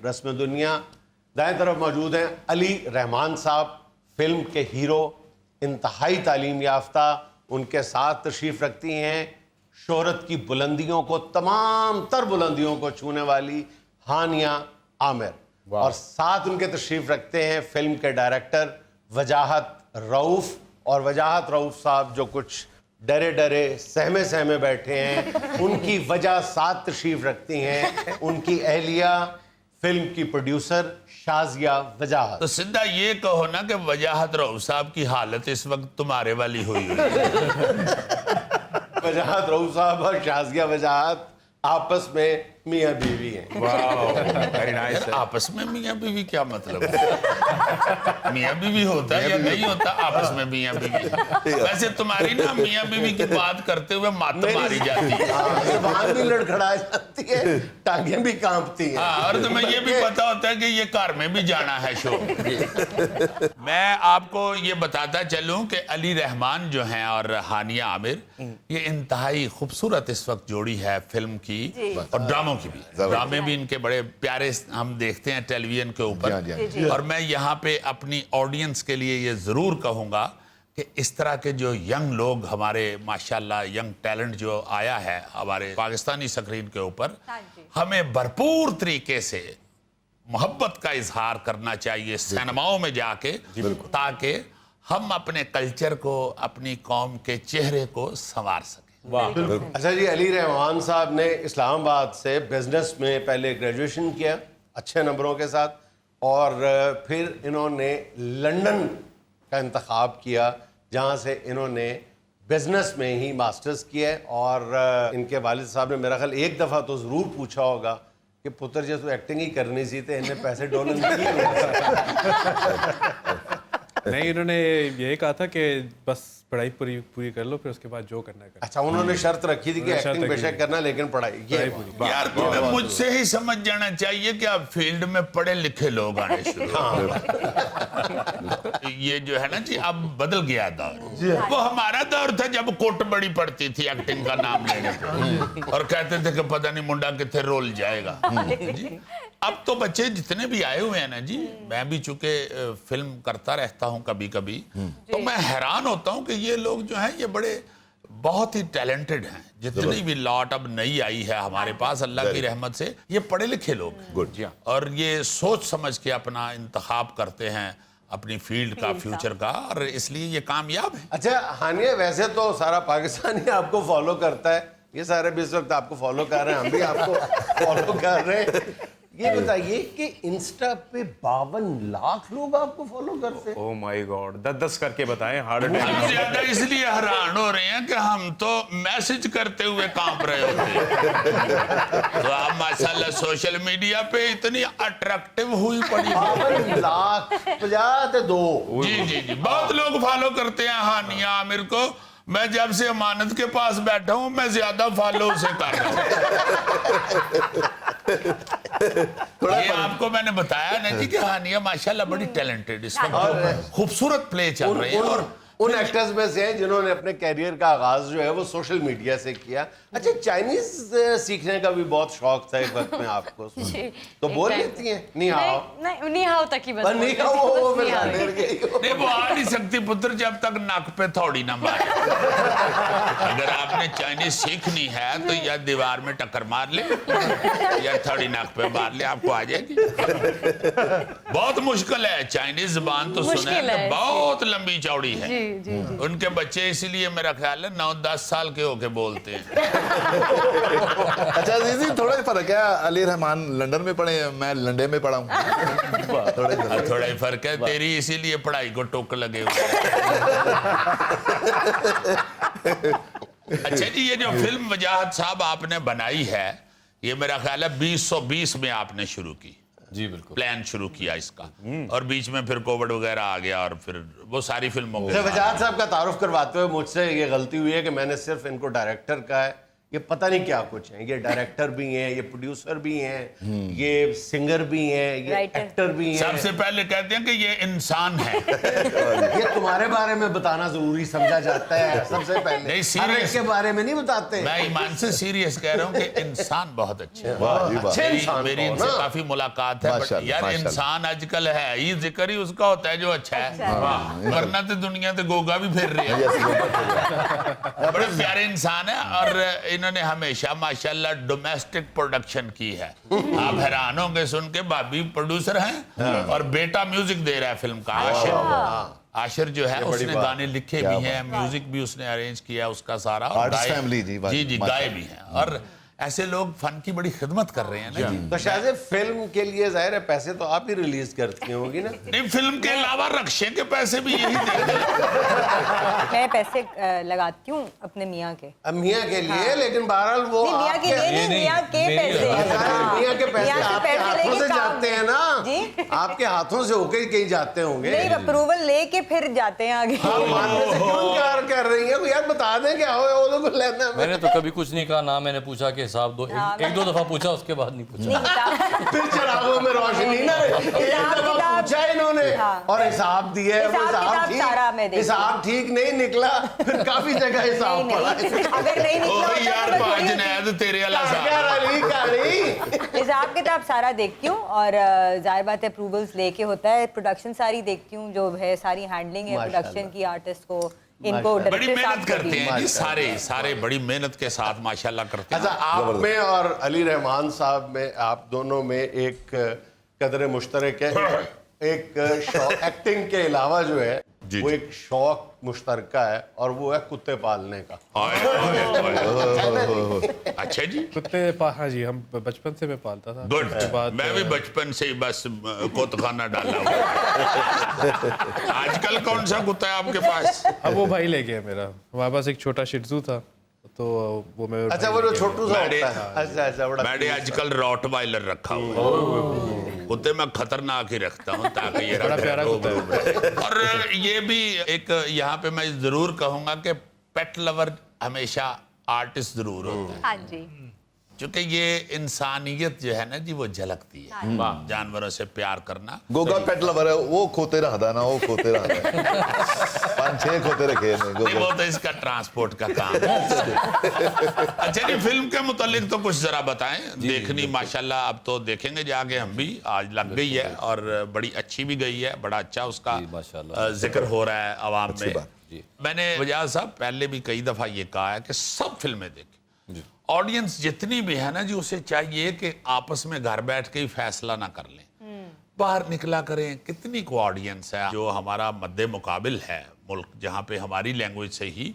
رسم دنیا. دائیں طرف موجود ہیں علی رحمان صاحب, فلم کے ہیرو, انتہائی تعلیم یافتہ. ان کے ساتھ تشریف رکھتی ہیں شہرت کی بلندیوں کو, تمام تر بلندیوں کو چھونے والی ہانیہ عامر. اور ساتھ ان کے تشریف رکھتے ہیں فلم کے ڈائریکٹر وجاہت رؤوف. اور وجاہت رؤوف صاحب جو کچھ ڈرے ڈرے سہمے سہمے بیٹھے ہیں, ان کی وجہ ساتھ تشریف رکھتی ہیں ان کی اہلیہ فلم کی پروڈیوسر شازیہ وجاہت. تو سدھا یہ کہو نا کہ وجاہت رؤوف صاحب کی حالت اس وقت تمہارے والی ہوئی ہے. وجاہت رؤوف صاحب اور شازیہ وجاہت آپس میں میاں بیوی ہیں. آپس میں میاں بیوی کیا مطلب ہے؟ میاں بیوی ہوتا ہے یا نہیں ہوتا آپس میں میاں بیوی؟ ویسے تمہاری نا میاں بیوی کی بات کرتے ہوئے مات ماری جاتی ہے, زبان بھی لڑکھڑا جاتی ہے, ٹانگیں بھی کانپتی ہیں. اور تمہیں یہ بھی پتا ہوتا ہے کہ یہ کار میں بھی جانا ہے شو. میں آپ کو یہ بتاتا چلوں کہ علی رحمان جو ہیں اور ہانیہ عامر, یہ انتہائی خوبصورت اس وقت جوڑی ہے فلم کی اور ڈراموں کی بھی. ڈرامے بھی ان کے بڑے پیارے ہم دیکھتے ہیں ٹیلی ویژن کے اوپر. اور میں یہاں پہ اپنی آڈینس کے لیے یہ ضرور کہوں گا کہ اس طرح کے جو ینگ لوگ ہمارے ماشاءاللہ ینگ ٹیلنٹ جو آیا ہے ہمارے پاکستانی سکرین کے اوپر, ہمیں بھرپور طریقے سے محبت کا اظہار کرنا چاہیے سینماؤں میں جا کے, تاکہ ہم اپنے کلچر کو, اپنی قوم کے چہرے کو سنوار سکیں. اچھا جی, علی رحمان صاحب نے اسلام آباد سے بزنس میں پہلے گریجویشن کیا اچھے نمبروں کے ساتھ, اور پھر انہوں نے لنڈن کا انتخاب کیا جہاں سے انہوں نے بزنس میں ہی ماسٹرز کیا. اور ان کے والد صاحب نے میرا خیال ایک دفعہ تو ضرور پوچھا ہوگا کہ پتر جی تو ایکٹنگ ہی کرنی سی تھے, انہیں پیسے ڈالر نہیں, انہوں نے یہی کہا تھا کہ بس پڑھائی پوری کر لو, پھر اس کے بعد جو کرنا ہے. اچھا, انہوں نے شرط رکھی تھی کہ ایکٹنگ بے شک کرنا لیکن پڑھائی. یار تمہیں مجھ سے ہی سمجھ جانا چاہیے کہ آپ فیلڈ میں پڑھے لکھے لوگ آنے شروع. یہ جو ہے نا جی اب بدل گیا دور. وہ ہمارا دور تھا جب کوٹ بڑی پڑتی تھی ایکٹنگ کا نام لینے پہ, اور کہتے تھے کہ پتہ نہیں منڈا کتنے رول جائے گا. اب تو بچے جتنے بھی آئے ہوئے ہیں نا جی, میں بھی چونکہ فلم کرتا رہتا ہوں کبھی کبھی, تو میں حیران ہوتا ہوں کہ یہ لوگ جو ہیں یہ بڑے بہت ہی ٹیلنٹڈ ہیں. جتنی بھی لاٹ اب نئی آئی ہے ہمارے پاس اللہ کی رحمت سے, یہ پڑھے لکھے لوگ ہیں اور یہ سوچ سمجھ کے اپنا انتخاب کرتے ہیں اپنی فیلڈ کا, فیوچر کا, اور اس لیے یہ کامیاب ہے. اچھا ہانیہ, ویسے تو سارا پاکستانی آپ کو فالو کرتا ہے, یہ سارے بھی اس وقت آپ کو فالو کر رہے ہیں, ہم بھی آپ کو فالو کر رہے ہیں. یہ بتائیے کہ انسٹا پہ 52 لاکھ لوگ آپ کو فالو کرتے ہیں. او مائی گاڈ, 10 کر کے بتائیں. ہارڈ ہم زیادہ اس لیے حیران ہو رہے ہیں کہ ہم تو میسج کرتے ہوئے کانپ رہے ہوتے ہیں, تو آپ ماشاءاللہ سوشل میڈیا پہ اتنی اٹریکٹیو ہوئی پڑی. 52 لاکھ 52. جی جی جی, بہت لوگ فالو کرتے ہیں ہانیہ عامر کو. میں جب سے امانت کے پاس بیٹھا ہوں میں زیادہ فالو اسے کر رہا ہوں. یہ آپ کو میں نے بتایا نا جی کہ ہانیہ ماشاءاللہ بڑی ٹیلنٹڈ, اس وقت خوبصورت پلے چل رہی ہے. اور ان ایکٹرز میں سے ہیں جنہوں نے اپنے کیریئر کا آغاز جو ہے وہ سوشل میڈیا سے کیا. اچھا, چائنیز سیکھنے کا بھی بہت شوق تھا ایک وقت میں آپ کو, تو بول لیتی ہیں نی ہاؤ؟ نی ہاؤ تک ہی بس. نی ہاؤ وہ میں ڈر گئی. نہیں, وہ آ نہیں سکتی پتر جب تک ناک پہ تھوڑی نہ مارے. اگر آپ نے چائنیز سیکھنی ہے تو یا دیوار میں ٹکر مار لے یا تھوڑی ناک پہ مار لے, آپ کو آ جائے گی. بہت مشکل ہے چائنیز زبان, تو سنا ہے بہت لمبی چوڑی ہے. ان کے بچے اسی لیے میرا خیال ہے 9-10 سال کے ہو کے بولتے ہیں. اچھا عزیزی, تھوڑا ہی فرق ہے, علی رحمان لنڈن میں پڑھے ہیں, میں لنڈن میں پڑھا ہوں. تھوڑا ہی فرق ہے, تیری اسی لیے پڑھائی کو ٹوک لگے ہوئے. اچھا جی, یہ جو فلم وجاہت صاحب آپ نے بنائی ہے, یہ میرا خیال ہے 2020 میں آپ نے شروع کی. جی بالکل, پلان شروع کیا اس کا, اور بیچ میں پھر کووڈ وغیرہ آ گیا, اور پھر وہ ساری فلموں کو. وجاہت صاحب کا تعارف کرواتے ہوئے مجھ سے یہ غلطی ہوئی ہے کہ میں نے صرف ان کو ڈائریکٹر کہا ہے. یہ پتہ نہیں کیا کچھ ہیں، یہ ڈائریکٹر بھی ہیں، یہ پروڈیوسر بھی ہیں، یہ سنگر بھی ہیں، یہ ایکٹر بھی ہیں. سب سے پہلے کہتے ہیں کہ یہ انسان ہے. یہ تمہارے بارے میں بتانا ضروری سمجھا جاتا ہے سب سے پہلے، نہیں، ہر ایک serious. کے بارے میں نہیں بتاتے. میں ایمان سے سیریس کہہ رہا ہوں کہ انسان بہت اچھے ہیں. واہ جی واہ. اچھے انسان میری ان سے کافی ملاقات ہے. ماشاءاللہ، یار ماشاءاللہ. انسان آج کل ہے ہی ذکر ہی اس کا ہوتا ہے جو اچھا ہے. ورنہ تو دنیا تو گوگا بھی پھر رہی ہے. بڑے پیارے انسان ہیں اور انہوں نے ہمیشہ ماشاءاللہ ڈومیسٹک پروڈکشن کی ہے. آپ حیران ہوں گے سن کے، بھابی پروڈیوسر ہیں اور بیٹا میوزک دے رہا ہے فلم کا. عاشر جو ہے اس نے گانے لکھے بھی ہیں، میوزک بھی اس نے ارینج کیا اس کا سارا. Artist family جی، جی گائے بھی ہیں. اور ایسے لوگ فن کی بڑی خدمت کر رہے ہیں نا جی. تو شاہزے فلم کے لیے ظاہر ہے پیسے تو آپ ہی ریلیز کرتی ہوں گی نا؟ نہیں، فلم کے علاوہ رکشے کے پیسے بھی یہی دیتے ہیں. میں پیسے لگاتی ہوں اپنے میاں کے. اب میاں کے لیے، لیکن بہرحال وہ نہیں، میاں کے لیے نہیں، میاں کے پیسے. میاں کے پیسے میاں سے آپ کے پیسے لے ہاتھوں کے سے کام- جاتے ہیں نا، جی آپ کے ہاتھوں سے ہو کے کہیں جاتے ہوں گے. نہیں، اپروول لے کے پھر جاتے ہیں آگے. آپ ماننے سے کیوں انکار کر رہی ہیں؟ یار بتا دیں کیا ہو وہ لوگ لینا میں نے تو کبھی کچھ نہیں کہا، نہ میں نے پوچھا کہ حساب دو. ایک دو دفعہ پوچھا، اس کے بعد نہیں پوچھا. نہیں بتا. پھر چراغوں میں روشنی نا، ایک دفعہ پوچھا انہوں نے اور حساب دیا ہے، وہ حساب سارا میں دیکھ حساب ٹھیک نہیں نکلا، پھر کافی جگہ حساب پڑا. اگر نہیں اوہ نکلا یار ہوتا پانچ نیاد تیرے اللہ صاحب. تو حساب کتاب سارا دیکھتی ہوں. اور ظاہر بات ہے اپروولز لے کے ہوتا ہے. پروڈکشن ساری دیکھتی ہوں، جو ہے ساری ہینڈلنگ ہے پروڈکشن کی، آرٹسٹ کو، ان کو بڑی ڈائریکٹر صاحب محنت کو کرتے بھی. ہیں جی، سارے بڑی محنت کے ساتھ ماشاءاللہ کرتے ہیں. اچھا، آپ میں اور علی رحمان صاحب میں، آپ دونوں میں ایک قدر مشترک ہے. ایک شوق ایکٹنگ کے علاوہ جو ہے وہ ایک شوق مشترکہ ہے، اور وہ ہے کتے پالنے کا. اچھا جی، کتے ہاں جی، ہم بچپن سے میں پالتا تھا. گڈ. اس کے بعد میں بھی بچپن سے ہی بس کوتخانہ ڈالا ہوا. آج کل کون سا کتا ہے آپ کے پاس؟ اب وہ بھائی لے گیا میرا. ہمارے پاس ایک چھوٹا شیٹزو تھا، تو وہ میں اچھا، وہ جو چھوٹو سا ہوتا ہے. اچھا اچھا، بڑا میں نے آج کل روٹ وائلر رکھا ہوا. کتے میں خطرناک ہی رکھتا ہوں تاکہ یہ بڑا پیارا کتا ہے. اور یہ بھی ایک یہاں پہ میں ضرور کہوں گا کہ پیٹ لور ہمیشہ آرٹسٹ ضرور ہوتا ہے، ہاں جی. چونکہ یہ انسانیت جو ہے نا جی وہ جھلکتی ہے. جانوروں سے پیار کرنا. گوگا پیٹ لور ہے، وہ کھوتے رہتا نا، وہ کھوتے رہتا ہے. 5-6 کھوتے رکھے ہیں نہیں، گوگا. وہ تو اس کا ٹرانسپورٹ کا کام ہے. اچھا جی، فلم کے متعلق تو کچھ ذرا بتائیں. دیکھنی ماشاءاللہ اب تو دیکھیں گے جا کے ہم بھی. آج لگ گئی ہے اور بڑی اچھی بھی گئی ہے. بڑا اچھا اس کا ذکر ہو رہا ہے عوام میں. میں نے وجہ صاحب پہلے بھی کئی دفعہ یہ کہا ہے کہ سب فلمیں دیکھیں. آڈینس جتنی بھی ہے نا جی، اسے چاہیے کہ آپس میں گھر بیٹھ کے ہی فیصلہ نہ کر لیں، باہر نکلا کریں. کتنی کو آڈینس ہے جو ہمارا مد مقابل ہے ملک، جہاں پہ ہماری لینگویج سے ہی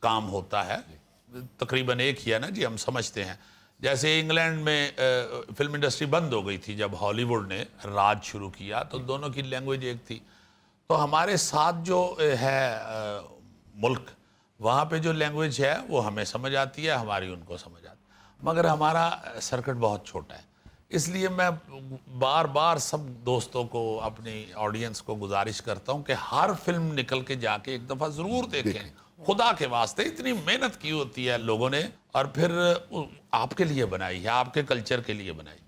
کام ہوتا ہے. تقریباً ایک ہی ہے نا جی، ہم سمجھتے ہیں. جیسے انگلینڈ میں فلم انڈسٹری بند ہو گئی تھی جب ہالی ووڈ نے راج شروع کیا، تو دونوں کی لینگویج ایک تھی. تو ہمارے ساتھ جو ہے ملک، وہاں پہ جو لینگویج ہے وہ ہمیں سمجھ آتی ہے، ہماری ان کو سمجھ آتی ہے، مگر ہمارا سرکٹ بہت چھوٹا ہے. اس لیے میں بار بار سب دوستوں کو، اپنی آڈینس کو گزارش کرتا ہوں کہ ہر فلم نکل کے جا کے ایک دفعہ ضرور دیکھیں. خدا کے واسطے اتنی محنت کی ہوتی ہے لوگوں نے، اور پھر آپ کے لیے بنائی ہے، آپ کے کلچر کے لیے بنائی.